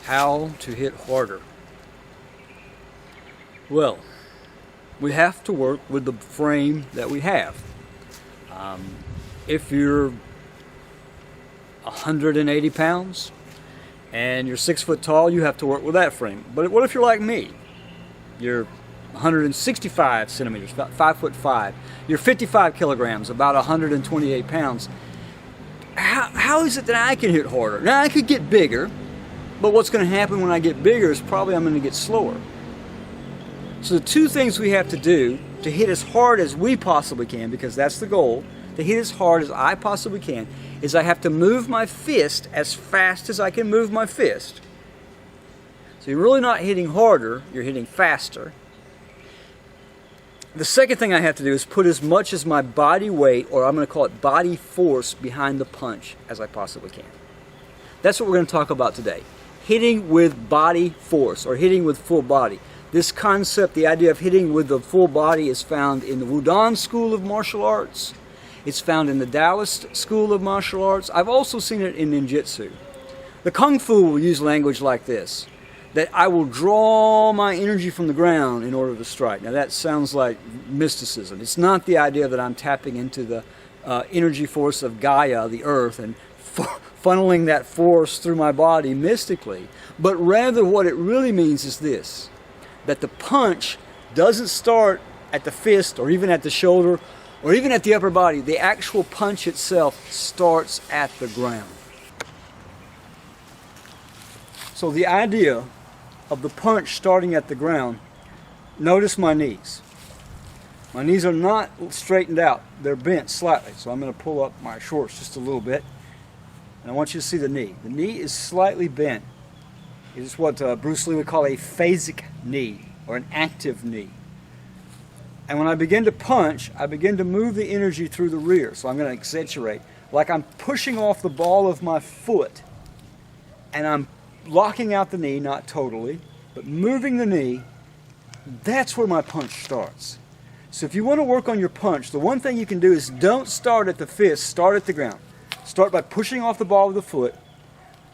How to hit harder? Well, we have to work with the frame that we have. If you're 180 pounds and you're 6 foot tall, you have to work with that frame. But what if you're like me? You're 165 centimeters, about 5'5". You're 55 kilograms, about 128 pounds. How is it that I can hit harder? Now, I could get bigger, but what's going to happen when I get bigger is probably I'm going to get slower. So the two things we have to do to hit as hard as we possibly can, because that's the goal, to hit as hard as I possibly can, is I have to move my fist as fast as I can move my fist. So you're really not hitting harder, you're hitting faster. The second thing I have to do is put as much as my body weight, or I'm going to call it body force, behind the punch as I possibly can. That's what we're going to talk about today. Hitting with body force, or hitting with full body. This concept, the idea of hitting with the full body, is found in the Wudang school of martial arts. It's found in the Taoist school of martial arts. I've also seen it in ninjutsu. The Kung Fu will use language like this, that I will draw my energy from the ground in order to strike. Now that sounds like mysticism. It's not the idea that I'm tapping into the energy force of Gaia, the earth, and funneling that force through my body mystically. But rather what it really means is this, that the punch doesn't start at the fist or even at the shoulder or even at the upper body. The actual punch itself starts at the ground. So the idea of the punch starting at the ground, notice my knees. My knees are not straightened out, they're bent slightly. So I'm going to pull up my shorts just a little bit, and I want you to see the knee. The knee is slightly bent. It is what Bruce Lee would call a phasic knee, or an active knee. And when I begin to punch, I begin to move the energy through the rear. So I'm going to accentuate, like I'm pushing off the ball of my foot, and I'm locking out the knee, not totally, but moving the knee. That's where my punch starts. So if you want to work on your punch, the one thing you can do is don't start at the fist, start at the ground. Start by pushing off the ball of the foot.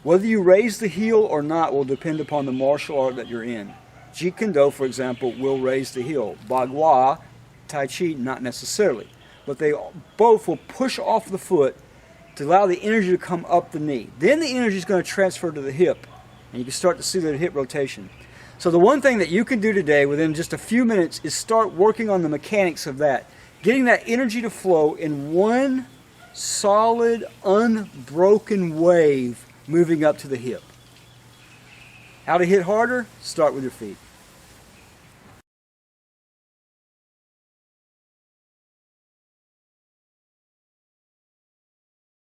Whether you raise the heel or not will depend upon the martial art that you're in. Jeet Kune Do, for example, will raise the heel. Bagua, Tai Chi, not necessarily. But they both will push off the foot to allow the energy to come up the knee. Then the energy is going to transfer to the hip, and you can start to see the hip rotation. So the one thing that you can do today within just a few minutes is start working on the mechanics of that. Getting that energy to flow in one solid, unbroken wave moving up to the hip. How to hit harder? Start with your feet.